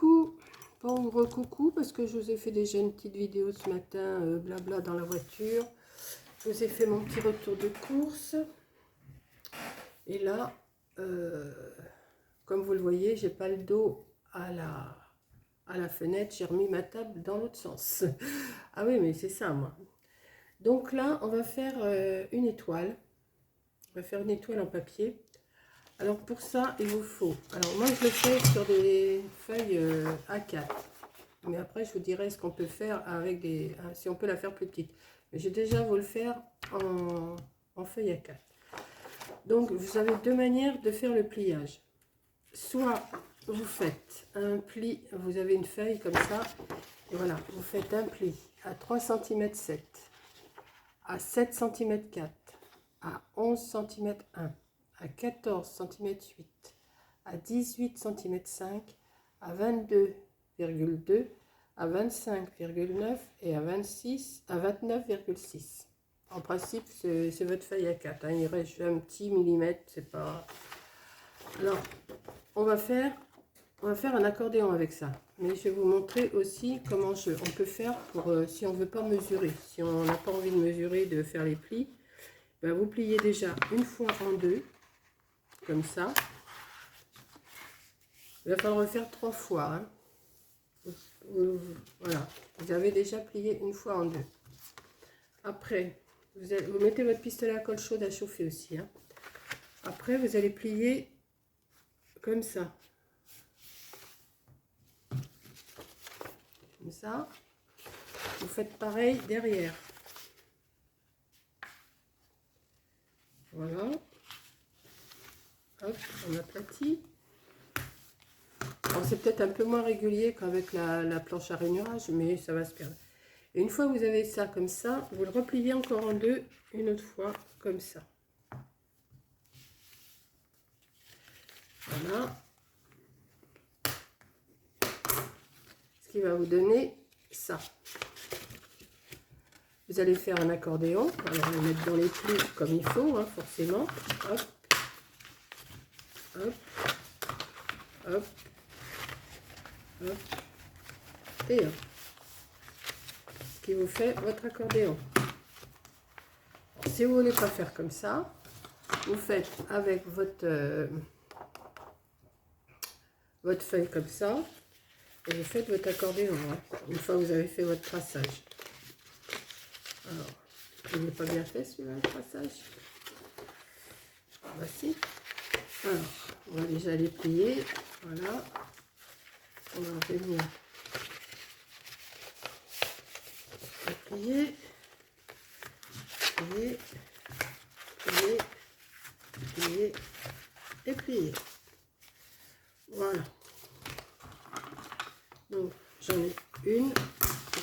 coucou, bon recoucou parce que je vous ai fait déjà une petite vidéo ce matin, blabla dans la voiture. Je vous ai fait mon petit retour de course. Et là, comme vous le voyez, j'ai pas le dos à la fenêtre, j'ai remis ma table dans l'autre sens. Ah oui, mais c'est ça moi. Donc là, on va faire une étoile. On va faire une étoile en papier. Alors pour ça, il vous faut... Alors moi, je le fais sur des feuilles A4. Mais après, je vous dirai ce qu'on peut faire avec des... si on peut la faire plus petite. Mais j'ai déjà vous le faire en feuille A4. Donc, vous avez deux manières de faire le pliage. Soit vous faites un pli, vous avez une feuille comme ça. Et voilà, vous faites un pli à 3 cm 7, à 7 cm 4, à 11 cm 1, à 14 cm 8, à 18 cm 5, à 22,2, à 25,9 et à 26, à 29,6. En principe, c'est votre feuille à 4. Hein. Il reste un petit millimètre, c'est pas... Alors, on va faire un accordéon avec ça. Mais je vais vous montrer aussi comment on peut faire pour si on ne veut pas mesurer. Si on n'a pas envie de mesurer, de faire les plis, ben vous pliez déjà une fois en deux, comme ça. Il va falloir le faire 3 fois. Hein. Voilà, vous avez déjà plié une fois en deux. Après, vous mettez votre pistolet à colle chaude à chauffer aussi. Hein. Après, vous allez plier comme ça. Comme ça. Vous faites pareil derrière. Voilà. Hop, on aplatit. Alors, c'est peut-être un peu moins régulier qu'avec la planche à rainurage, mais ça va se perdre. Et une fois que vous avez ça comme ça, vous le repliez encore en deux, une autre fois, comme ça. Voilà. Ce qui va vous donner ça. Vous allez faire un accordéon. Alors, on va le mettre dans les plis comme il faut, hein, forcément. Hop. Hop. Hop. Hop. Et hop. Ce qui vous fait votre accordéon. Alors, si vous ne voulez pas faire comme ça, vous faites avec votre feuille comme ça. Et vous faites votre accordéon, hein, une fois que vous avez fait votre traçage. Alors, il n'est pas bien fait celui-là, le traçage. Voici. Alors, on va déjà les plier. Voilà. On va venir plier. Plier. Plier. Plier. Et plier. Voilà. Donc, j'en ai une.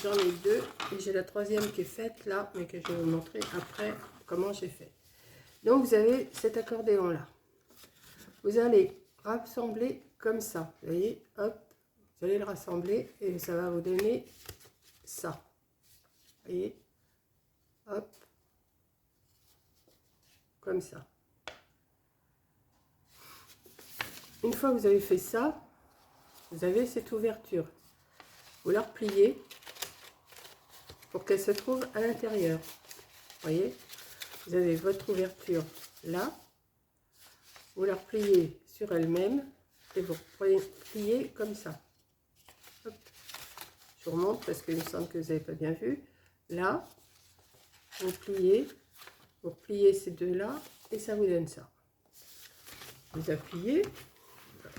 J'en ai deux et j'ai la troisième qui est faite là, mais que je vais vous montrer après comment j'ai fait. Donc vous avez cet accordéon là. Vous allez rassembler comme ça. Vous voyez, hop, vous allez le rassembler et ça va vous donner ça. Vous voyez, hop, comme ça. Une fois que vous avez fait ça, vous avez cette ouverture. Vous la repliez pour qu'elle se trouve à l'intérieur. Vous voyez, vous avez votre ouverture là, vous la repliez sur elle-même et vous pliez comme ça. Hop. Je vous remonte parce qu'il me semble que vous n'avez pas bien vu. Là, vous repliez ces deux là et ça vous donne ça. Vous appuyez.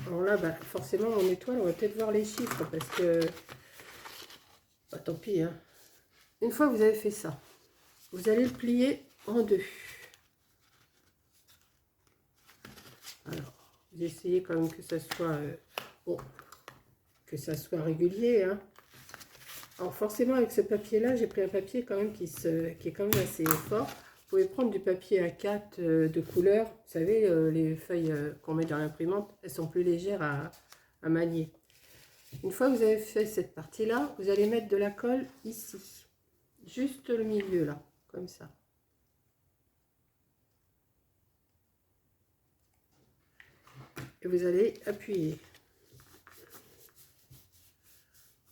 Alors là, bah, forcément, mon étoile, on va peut-être voir les chiffres parce que... Bah, tant pis, hein. Une fois que vous avez fait ça, vous allez le plier en deux. Alors, vous essayez quand même que ça soit bon, que ça soit régulier. Hein. Alors forcément, avec ce papier-là, j'ai pris un papier quand même qui est quand même assez fort. Vous pouvez prendre du papier A4 de couleur. Vous savez, les feuilles qu'on met dans l'imprimante, elles sont plus légères à manier. Une fois que vous avez fait cette partie-là, vous allez mettre de la colle ici. Juste le milieu là, comme ça. Et vous allez appuyer.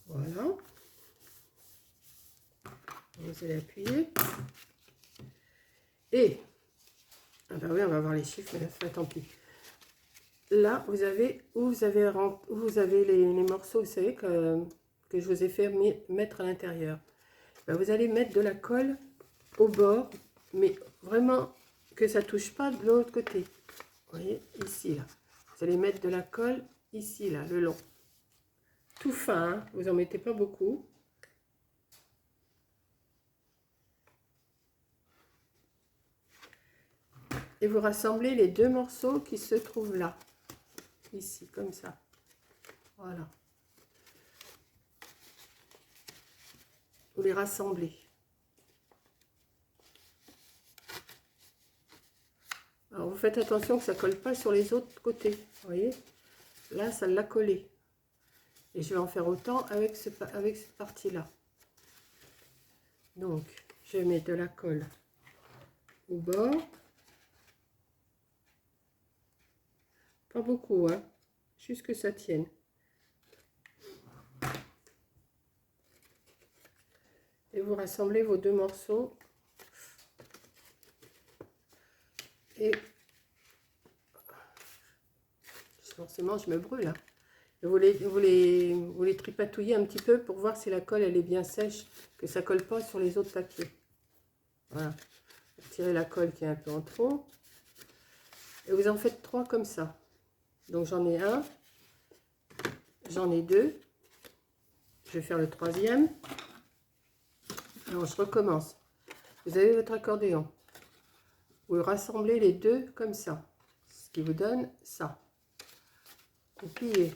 Voilà. Vous allez appuyer. Et, ah ben oui, on va voir les chiffres, mais là, tant pis. Là, vous avez les morceaux, vous savez, que je vous ai fait mettre à l'intérieur. Ben, vous allez mettre de la colle au bord, mais vraiment que ça touche pas de l'autre côté. Vous voyez, ici, là. Vous allez mettre de la colle ici, là, le long. Tout fin, hein, vous en mettez pas beaucoup. Et vous rassemblez les deux morceaux qui se trouvent là. Ici, comme ça. Voilà. Vous les rassemblez. Alors, vous faites attention que ça ne colle pas sur les autres côtés. Vous voyez? Là, ça l'a collé. Et je vais en faire autant avec cette partie-là. Donc, je mets de la colle au bord. Pas beaucoup, hein. Juste que ça tienne. Et vous rassemblez vos deux morceaux. Et forcément, je me brûle, hein. Vous les tripatouillez un petit peu pour voir si la colle elle est bien sèche, que ça colle pas sur les autres papiers. Voilà. Tirez la colle qui est un peu en trop. Et vous en faites 3 comme ça. Donc j'en ai un, j'en ai 2. Je vais faire le 3e. Alors je recommence. Vous avez votre accordéon. Vous rassemblez les deux comme ça. Ce qui vous donne ça. Vous pliez.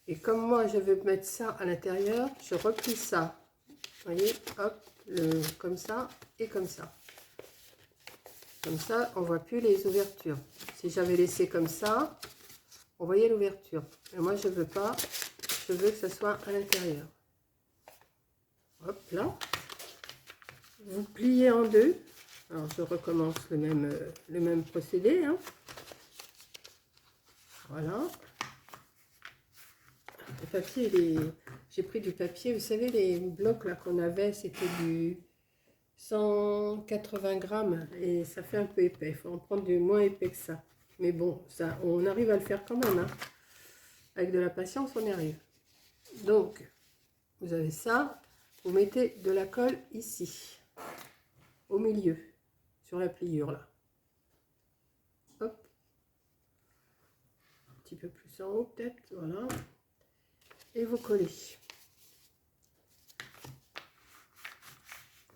Et comme moi, je veux mettre ça à l'intérieur, je replie ça. Vous voyez, hop, comme ça et comme ça. Comme ça, on ne voit plus les ouvertures. Si j'avais laissé comme ça, on voyait l'ouverture. Mais moi, je ne veux pas. Je veux que ça soit à l'intérieur. Hop, là. Vous pliez en deux. Alors, je recommence le même procédé, hein. Voilà. Le papier, j'ai pris du papier, vous savez, les blocs là qu'on avait, c'était du 180 grammes et ça fait un peu épais. Il faut en prendre du moins épais que ça. Mais bon, ça, on arrive à le faire quand même, hein. Avec de la patience, on y arrive. Donc, vous avez ça, vous mettez de la colle ici, au milieu, sur la pliure là. Hop. Un petit peu plus en haut peut-être, voilà. Et vous collez.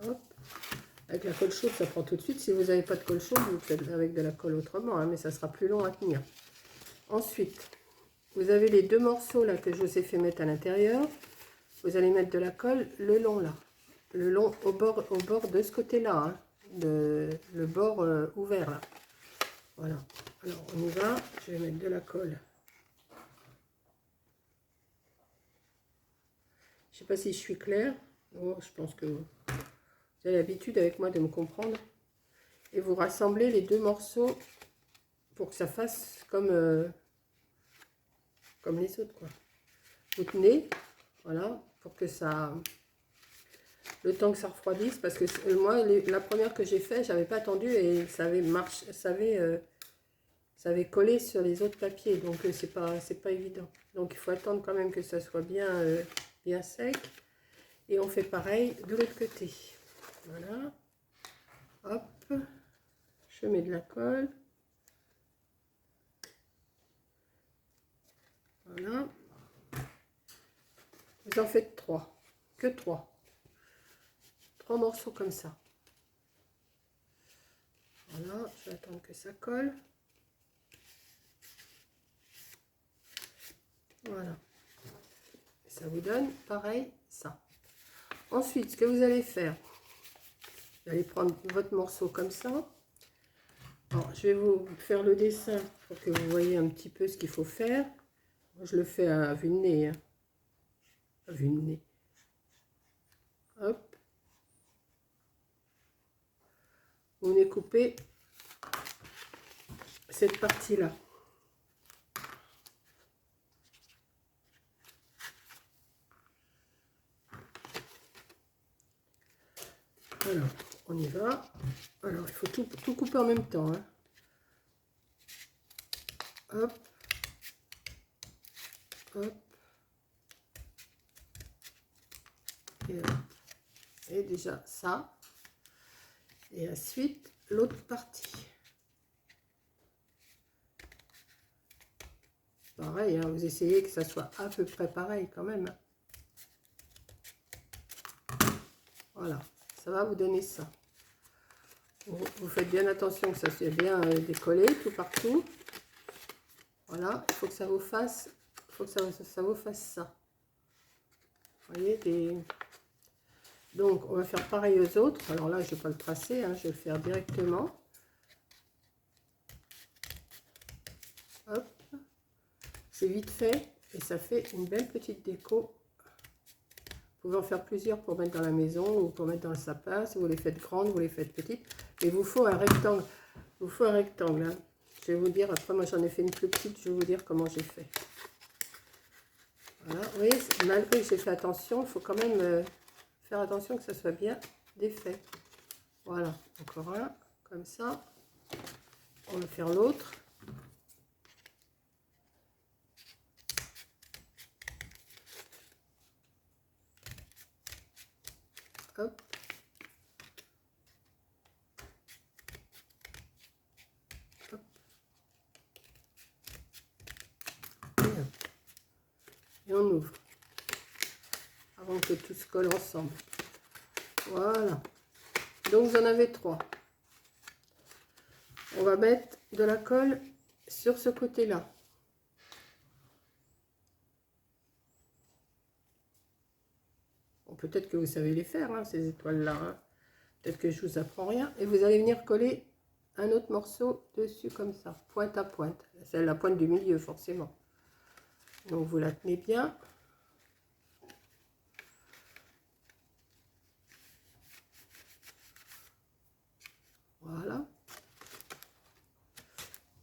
Hop. Avec la colle chaude, ça prend tout de suite. Si vous n'avez pas de colle chaude, vous faites avec de la colle autrement, hein, mais ça sera plus long à tenir. Ensuite, vous avez les deux morceaux là que je vous ai fait mettre à l'intérieur. Vous allez mettre de la colle le long là. Le long au bord de ce côté-là, hein, le bord ouvert là. Voilà. Alors, on y va. Je vais mettre de la colle. Je sais pas si je suis claire. Oh, je pense que vous avez l'habitude avec moi de me comprendre. Et vous rassemblez les deux morceaux pour que ça fasse comme les autres, quoi. Vous tenez, voilà, pour que ça... Le temps que ça refroidisse, parce que moi, la première que j'ai fait, j'avais pas attendu et ça avait marché, ça avait collé sur les autres papiers, donc c'est pas évident. Donc il faut attendre quand même que ça soit bien sec. Et on fait pareil de l'autre côté. Voilà. Hop. Je mets de la colle. Voilà. Vous en faites 3. Que 3. 3 morceaux comme ça. Voilà. Je vais attendre que ça colle. Voilà. Et ça vous donne pareil ça. Ensuite, ce que vous allez faire, vous allez prendre votre morceau comme ça. Alors, je vais vous faire le dessin pour que vous voyez un petit peu ce qu'il faut faire. Moi, je le fais à vue de nez, hein. À vue de nez. Hop. Vous venez couper cette partie-là. Alors, on y va. Alors, il faut tout couper en même temps. Hein. Hop. Hop. Et, hop. Et déjà ça. Et ensuite, l'autre partie. Pareil, hein, vous essayez que ça soit à peu près pareil quand même. Voilà, ça va vous donner ça. Vous faites bien attention que ça soit bien décollé tout partout. Voilà, il faut que ça vous fasse, ça vous fasse ça. Vous voyez, donc on va faire pareil aux autres. Alors là, je ne vais pas le tracer, hein, je vais le faire directement. Hop, c'est vite fait et ça fait une belle petite déco. Vous pouvez en faire plusieurs pour mettre dans la maison ou pour mettre dans le sapin. Si vous les faites grandes, vous les faites petites. Mais il vous faut un rectangle. Il vous faut un rectangle. Hein. Je vais vous dire, après moi j'en ai fait une plus petite, je vais vous dire comment j'ai fait. Voilà, vous voyez, malgré que j'ai fait attention, il faut quand même faire attention que ça soit bien défait. Voilà, encore un, comme ça. On va faire l'autre. Hop. Hop. Et on ouvre. Avant que tout se colle ensemble. Voilà. Donc vous en avez 3. On va mettre de la colle sur ce côté-là. Bon, peut-être que vous savez les faire, hein, ces étoiles-là. Hein. Peut-être que je vous apprends rien. Et vous allez venir coller un autre morceau dessus comme ça, pointe à pointe. C'est la pointe du milieu, forcément. Donc vous la tenez bien. Voilà.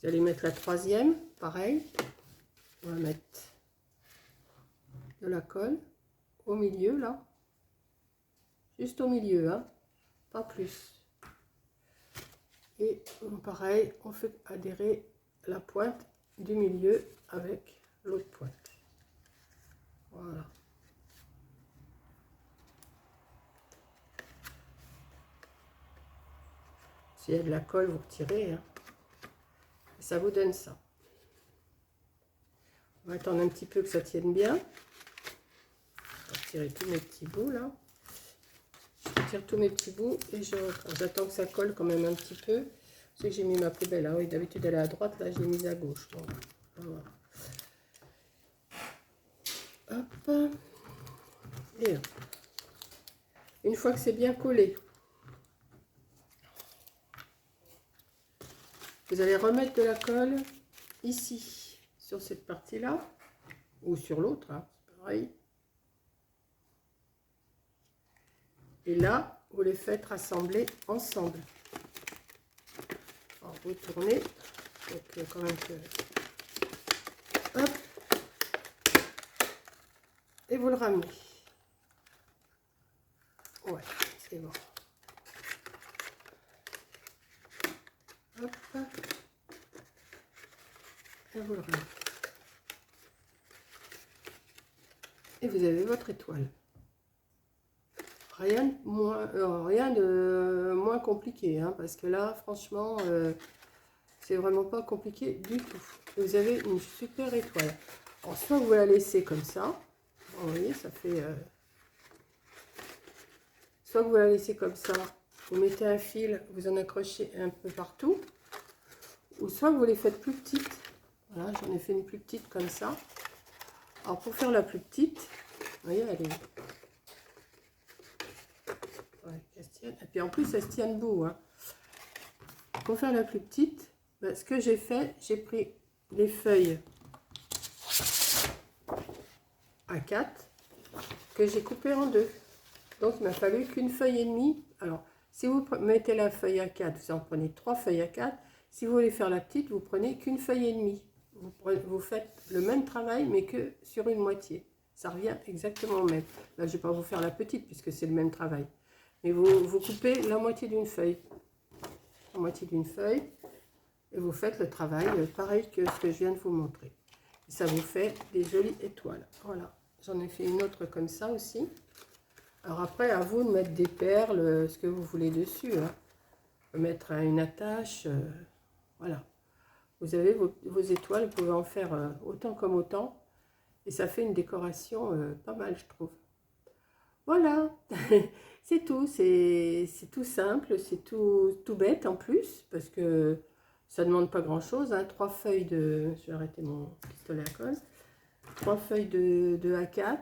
Vous allez mettre la 3e, pareil. On va mettre de la colle au milieu, là. Juste au milieu, hein. Pas plus. Et pareil, on fait adhérer la pointe du milieu avec l'autre pointe. Voilà. S'il y a de la colle, vous retirez. Hein. Et ça vous donne ça. On va attendre un petit peu que ça tienne bien. Je vais retirer tous mes petits bouts là. Je retire tous mes petits bouts et j'attends que ça colle quand même un petit peu. Je sais que j'ai mis ma poubelle. Ah oui, d'habitude elle est à droite, là je l'ai mise à gauche. Bon, voilà. Hop. Et hop. Une fois que c'est bien collé, vous allez remettre de la colle ici, sur cette partie-là, ou sur l'autre, hein, c'est pareil. Et là, vous les faites rassembler ensemble. Alors, vous tournez, donc quand même que... Hop. Et vous le ramenez. Ouais, c'est bon. Hop. Et vous le ramenez. Et vous avez votre étoile. Rien de moins compliqué, hein, parce que là, franchement, c'est vraiment pas compliqué du tout. Vous avez une super étoile. Alors, soit vous la laissez comme ça, vous voyez, ça fait... soit vous la laissez comme ça, vous mettez un fil, vous en accrochez un peu partout, ou soit vous les faites plus petites. Voilà, j'en ai fait une plus petite comme ça. Alors, pour faire la plus petite, vous voyez, elle est... Ouais, et puis en plus, elle se tient debout. Hein. Pour faire la plus petite, ben, ce que j'ai fait, j'ai pris les feuilles A4 que j'ai coupées en deux. Donc, il m'a fallu qu'une feuille et demie. Alors, si vous mettez la feuille A4, vous en prenez 3 feuilles A4. Si vous voulez faire la petite, vous prenez qu'une feuille et demie. Vous faites le même travail, mais que sur une moitié. Ça revient exactement au même. Là, je ne vais pas vous faire la petite, puisque c'est le même travail. Mais vous coupez la moitié d'une feuille. La moitié d'une feuille. Et vous faites le travail pareil que ce que je viens de vous montrer. Et ça vous fait des jolies étoiles. Voilà. J'en ai fait une autre comme ça aussi. Alors après, à vous de mettre des perles, ce que vous voulez dessus. Hein. Mettre une attache. Voilà. Vous avez vos étoiles, vous pouvez en faire autant comme autant. Et ça fait une décoration pas mal, je trouve. Voilà, c'est tout. C'est tout simple, c'est tout bête en plus, parce que ça ne demande pas grand-chose. Hein. 3 feuilles de... Je vais arrêter mon pistolet à colle. 3 feuilles de A4,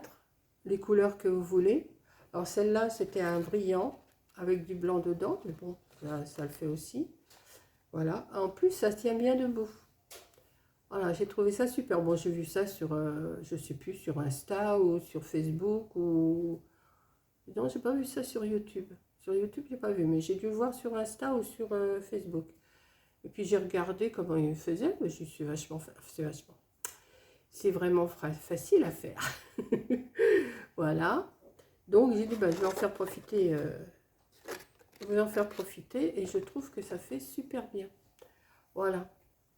les couleurs que vous voulez. Alors celle-là, c'était un brillant avec du blanc dedans, mais bon, ça le fait aussi. Voilà, en plus, ça tient bien debout. Voilà, j'ai trouvé ça super. Bon, j'ai vu ça sur, je sais plus, sur Insta ou sur Facebook ou... Non, j'ai pas vu ça sur YouTube. Sur YouTube, j'ai pas vu, mais j'ai dû le voir sur Insta ou sur Facebook. Et puis j'ai regardé comment il faisait, mais je suis vachement... C'est vraiment facile à faire. Voilà. Donc j'ai dit, bah, je vais en faire profiter. Je vais en faire profiter et je trouve que ça fait super bien. Voilà.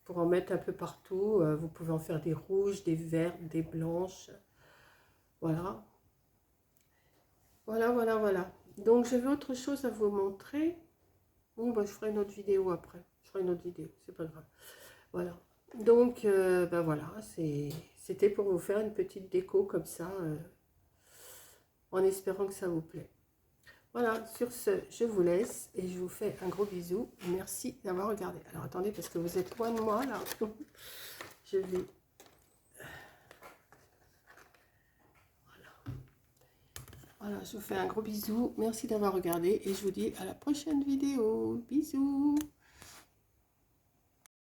Pour en mettre un peu partout. Vous pouvez en faire des rouges, des vertes, des blanches. Voilà. Voilà, voilà, voilà. Donc, j'avais autre chose à vous montrer. Bon, bah, je ferai une autre vidéo après. Je ferai une autre vidéo, c'est pas grave. Voilà. Donc, ben voilà, c'était pour vous faire une petite déco comme ça, en espérant que ça vous plaît. Voilà, sur ce, je vous laisse et je vous fais un gros bisou. Merci d'avoir regardé. Alors, attendez, parce que vous êtes loin de moi, là. Je vais... Voilà, je vous fais un gros bisou. Merci d'avoir regardé et je vous dis à la prochaine vidéo. Bisous.